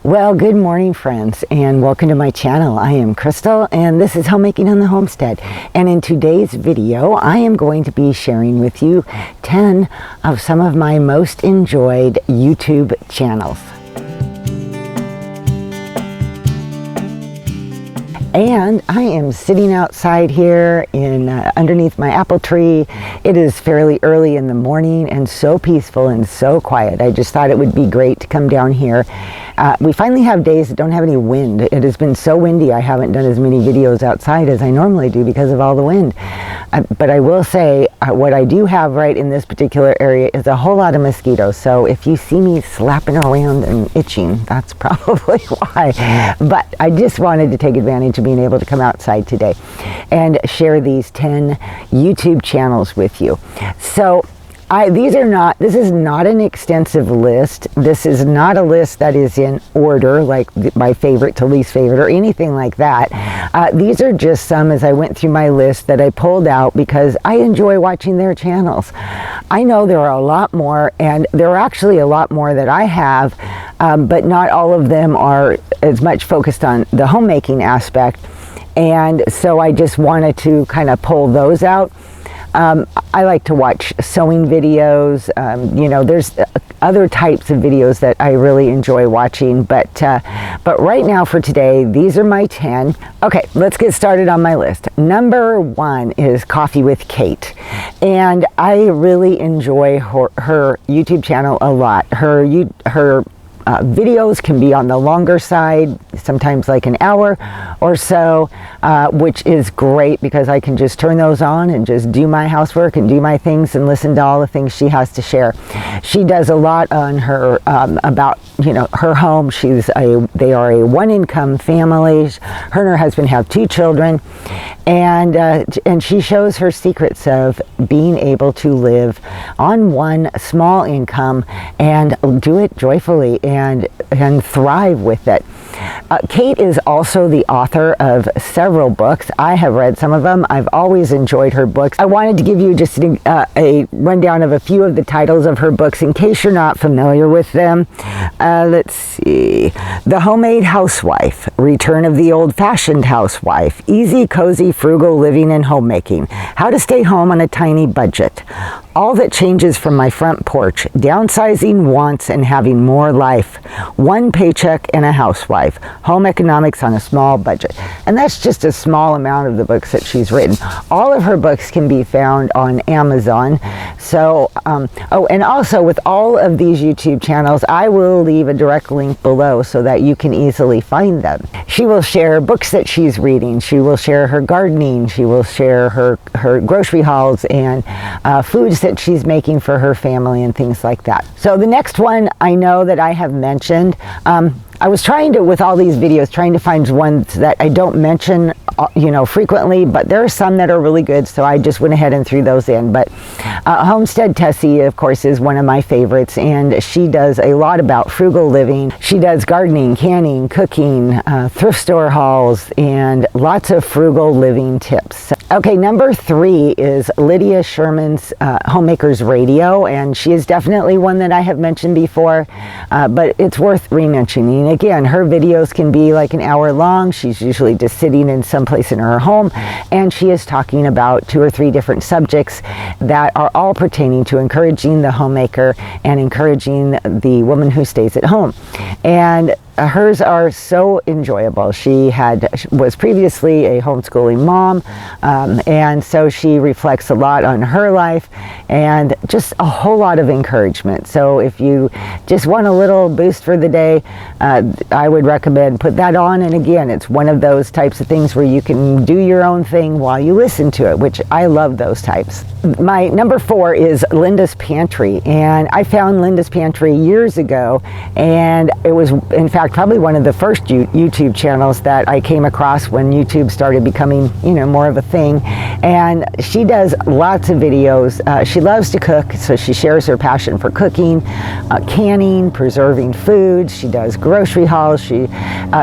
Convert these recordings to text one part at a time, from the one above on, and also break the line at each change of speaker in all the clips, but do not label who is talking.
Well, good morning, friends, and welcome to my channel. I am Crystal, and this is Homemaking on the Homestead. And in today's video, I am going to be sharing with you 10 of some of my most enjoyed YouTube channels. And I am sitting outside here in underneath my apple tree. It is fairly early in the morning and so peaceful and so quiet. I just thought it would be great to come down here. We finally have days that don't have any wind. It has been so windy I haven't done as many videos outside as I normally do because of all the wind. But I will say what I do have right in this particular area is a whole lot of mosquitoes. So if you see me slapping around and itching, that's probably why. But I just wanted to take advantage of being able to come outside today and share these 10 YouTube channels with you. So this is not an extensive list. This is not a list that is in order, like my favorite to least favorite or anything like that. These are just some, as I went through my list, that I pulled out because I enjoy watching their channels. I know there are a lot more, and there are actually a lot more that I have, but not all of them are as much focused on the homemaking aspect. And so I just wanted to kind of pull those out. I like to watch sewing videos. You know, there's other types of videos that I really enjoy watching, but right now for today, these are my 10. Okay, let's get started on my list. Number 1 is Coffee with Kate, and I really enjoy her YouTube channel a lot. Her videos can be on the longer side, sometimes like an hour or so, which is great because I can just turn those on and just do my housework and do my things and listen to all the things she has to share. She does a lot on her about, you know, her home. They are a one-income family. Her and her husband have 2 children, and she shows her secrets of being able to live on one small income and do it joyfully and thrive with it. Kate is also the author of several books. I have read some of them. I've always enjoyed her books. I wanted to give you just a rundown of a few of the titles of her books in case you're not familiar with them. Let's see. The Homemade Housewife, Return of the Old-Fashioned Housewife, Easy, Cozy, Frugal Living and Homemaking, How to Stay Home on a Tiny Budget, All That Changes from My Front Porch, Downsizing, Wants, and Having More Life, One Paycheck and a Housewife, Home Economics on a Small Budget. And that's just a small amount of the books that she's written. All of her books can be found on Amazon. So, and also with all of these YouTube channels, I will leave a direct link below so that you can easily find them. She will share books that she's reading. She will share her gardening. She will share her grocery hauls and foods that she's making for her family and things like that. So the next one I know that I have mentioned, I was trying to, with all these videos, trying to find ones that I don't mention, you know, frequently, but there are some that are really good, so I just went ahead and threw those in. But Homestead Tessie, of course, is one of my favorites, and she does a lot about frugal living. She does gardening, canning, cooking, thrift store hauls, and lots of frugal living tips. Okay, number 3 is Lydia Sherman's Homemakers Radio, and she is definitely one that I have mentioned before, but it's worth re-mentioning. Again, her videos can be like an hour long. She's usually just sitting in some place in her home, and she is talking about 2 or 3 different subjects that are all pertaining to encouraging the homemaker and encouraging the woman who stays at home. And hers are so enjoyable. She was previously a homeschooling mom, and so she reflects a lot on her life and just a whole lot of encouragement. So if you just want a little boost for the day, I would recommend put that on. And again, it's one of those types of things where you can do your own thing while you listen to it, which I love those types. My number 4 is Lindas Pantry, and I found Lindas Pantry years ago, and it was in fact probably one of the first YouTube channels that I came across when YouTube started becoming, you know, more of a thing. And she does lots of videos. She loves to cook, so she shares her passion for cooking, canning, preserving foods. She does grocery hauls. She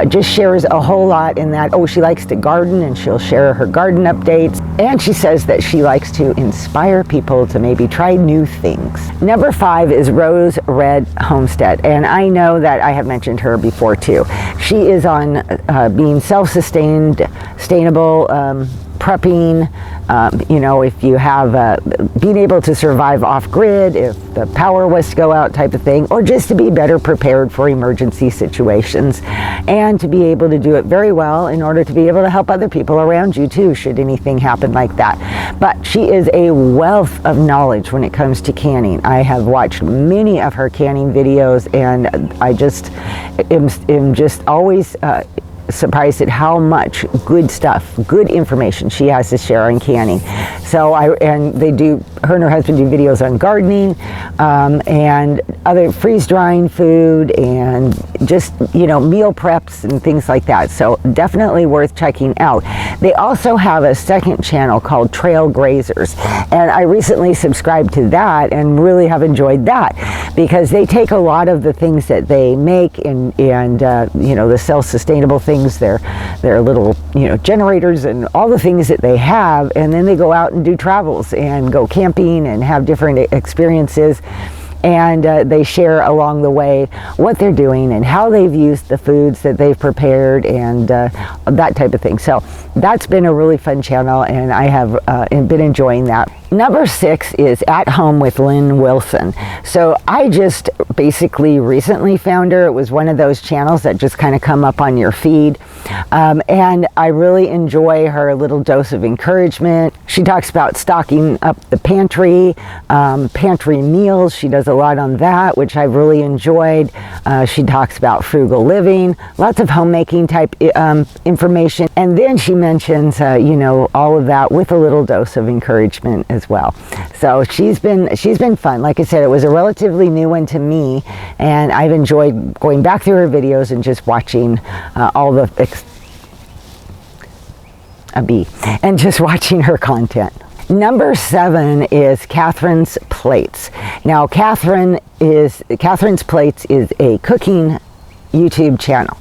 just shares a whole lot in that. Oh, she likes to garden, and she'll share her garden updates. And she says that she likes to inspire people to maybe try new things. Number 5 is RoseRed Homestead. And I know that I have mentioned her before too. She is on being sustainable, prepping, you know, if you have being able to survive off grid, if the power was to go out type of thing, or just to be better prepared for emergency situations, and to be able to do it very well in order to be able to help other people around you too, should anything happen like that. But she is a wealth of knowledge when it comes to canning. I have watched many of her canning videos, and I just am just always surprised at how much good stuff, good information she has to share on canning. So her and her husband do videos on gardening, and other freeze drying food, and just, you know, meal preps and things like that. So definitely worth checking out. They also have a second channel called Trail Grazers, and I recently subscribed to that and really have enjoyed that, because they take a lot of the things that they make and you know, the self-sustainable things, their little, you know, generators and all the things that they have, and then they go out and do travels and go camping and have different experiences, and they share along the way what they're doing and how they've used the foods that they've prepared, and that type of thing. So that's been a really fun channel, and I have been enjoying that. Number 6 is At Home with Lynn Wilson. So I just basically recently found her. It was one of those channels that just kind of come up on your feed. And I really enjoy her little dose of encouragement. She talks about stocking up the pantry, pantry meals. She does a lot on that, which I've really enjoyed. She talks about frugal living, lots of homemaking type information. And then she mentions, you know, all of that with a little dose of encouragement as well. So she's been fun. Like I said, it was a relatively new one to me, and I've enjoyed going back through her videos and just watching all the just watching her content. Number 7 is Catherine's Plates. Now, Catherine's Plates is a cooking YouTube channel.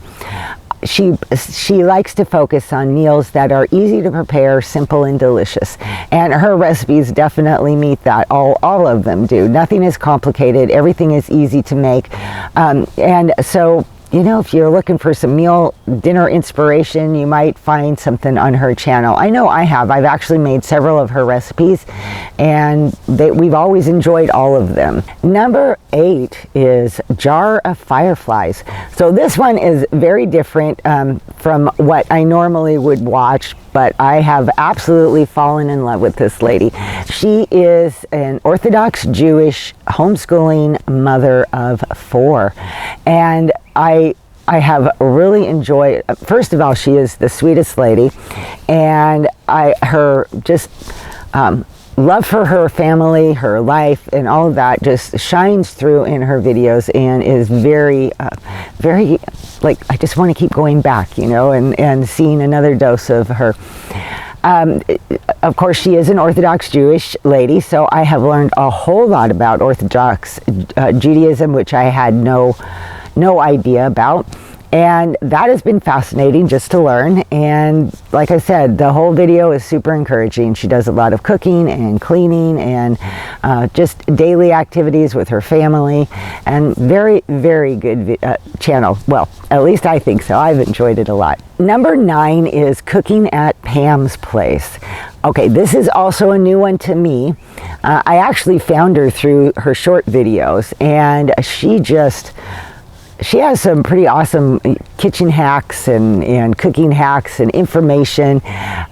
She likes to focus on meals that are easy to prepare, simple and delicious, and her recipes definitely meet that. All of them do. Nothing is complicated. Everything is easy to make, and so, you know, if you're looking for some dinner inspiration, you might find something on her channel. I know I have. I've actually made several of her recipes, and we've always enjoyed all of them. Number 8 is Jar of Fireflies. So this one is very different from what I normally would watch, but I have absolutely fallen in love with this lady. She is an Orthodox Jewish homeschooling mother of 4, and I have really enjoyed, first of all, she is the sweetest lady, and her love for her family, her life, and all of that just shines through in her videos, and is very, very, like, I just want to keep going back, you know, and seeing another dose of her. Of course, she is an Orthodox Jewish lady, so I have learned a whole lot about Orthodox Judaism, which I had no idea about, and that has been fascinating just to learn. And like I said, the whole video is super encouraging. She does a lot of cooking and cleaning and just daily activities with her family, and very, very good channel. Well, at least I think so. I've enjoyed it a lot. Number 9 is Cooking at Pam's Place. Okay, this is also a new one to me. I actually found her through her short videos, and she has some pretty awesome kitchen hacks and cooking hacks and information,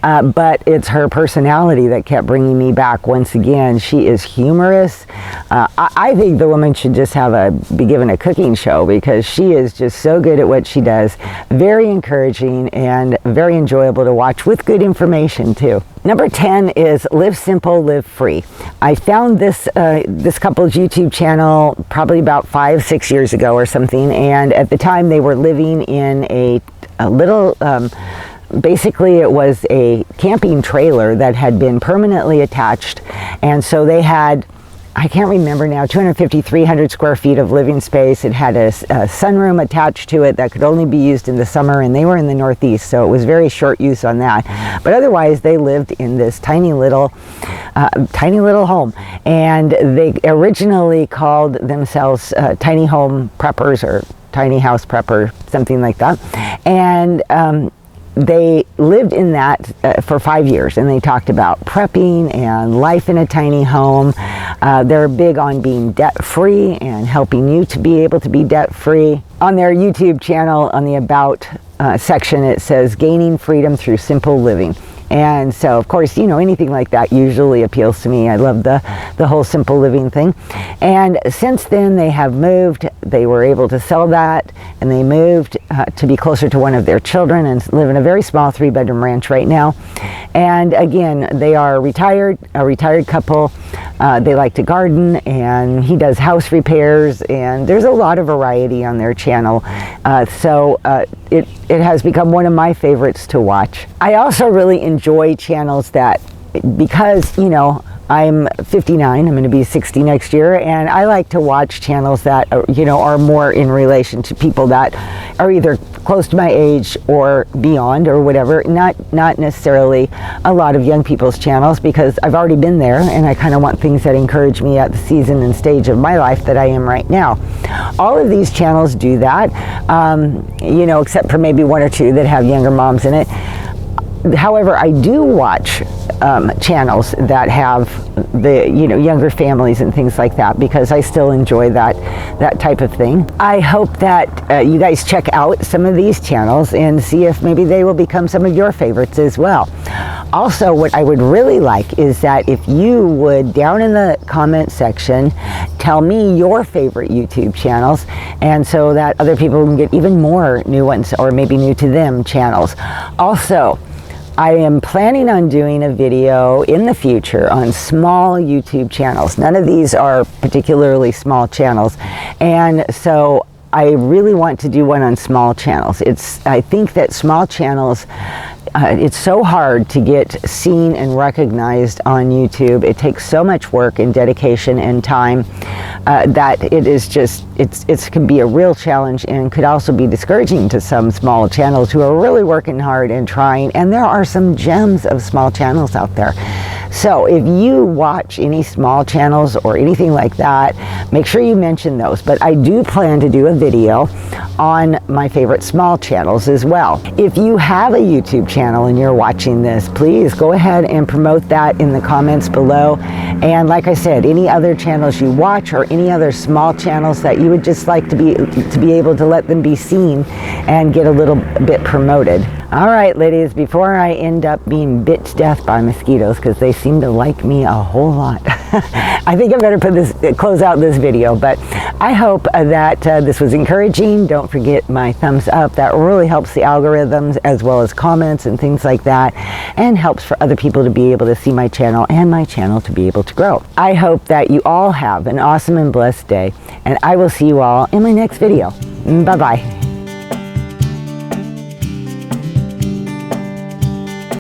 but it's her personality that kept bringing me back once again. She is humorous. I think the woman should just be given a cooking show, because she is just so good at what she does. Very encouraging and very enjoyable to watch, with good information too. Number 10 is Live Simple, Live Free. I found this couple's YouTube channel probably about 5-6 years ago or something, and at the time they were living in a little, basically it was a camping trailer that had been permanently attached, and so they had I can't remember now, 250, 300 square feet of living space. It had a sunroom attached to it that could only be used in the summer, and they were in the Northeast, so it was very short use on that. But otherwise, they lived in this tiny little home, and they originally called themselves Tiny Home Preppers or Tiny House Prepper, something like that. And they lived in that for 5 years, and they talked about prepping and life in a tiny home. They're big on being debt-free and helping you to be able to be debt-free. On their YouTube channel, on the About section, it says, "Gaining freedom through simple living." And so, of course, you know, anything like that usually appeals to me. I love the whole simple living thing. And since then, they have moved. They were able to sell that, and they moved to be closer to one of their children and live in a very small 3-bedroom ranch right now. And again, they are a retired couple. They like to garden, and he does house repairs, and there's a lot of variety on their channel. So it has become one of my favorites to watch. I also really enjoy channels that, because, you know, I'm 59, I'm going to be 60 next year, and I like to watch channels that, you know, are more in relation to people that are either close to my age or beyond or whatever, not necessarily a lot of young people's channels, because I've already been there, and I kind of want things that encourage me at the season and stage of my life that I am right now. All of these channels do that, you know, except for maybe 1 or 2 that have younger moms in it. However, I do watch channels that have the, you know, younger families and things like that, because I still enjoy that type of thing. I hope that you guys check out some of these channels and see if maybe they will become some of your favorites as well. Also, what I would really like is that if you would, down in the comment section, tell me your favorite YouTube channels, and so that other people can get even more new ones, or maybe new to them channels. Also, I am planning on doing a video in the future on small YouTube channels. None of these are particularly small channels, and so I really want to do one on small channels. I think that small channels, it's so hard to get seen and recognized on YouTube. It takes so much work and dedication and time that it can be a real challenge, and could also be discouraging to some small channels who are really working hard and trying. And there are some gems of small channels out there. So if you watch any small channels or anything like that, make sure you mention those. But I do plan to do a video on my favorite small channels as well. If you have a YouTube channel and you're watching this, please go ahead and promote that in the comments below. And like I said, any other channels you watch, or any other small channels that you would just like to be able to let them be seen and get a little bit promoted. All right, ladies, before I end up being bit to death by mosquitoes, because they seem to like me a whole lot, I think I better close out this video. But I hope that this was encouraging. Don't forget my thumbs up. That really helps the algorithms, as well as comments and things like that, and helps for other people to be able to see my channel, and my channel to be able to grow. I hope that you all have an awesome and blessed day, and I will see you all in my next video. Bye-bye.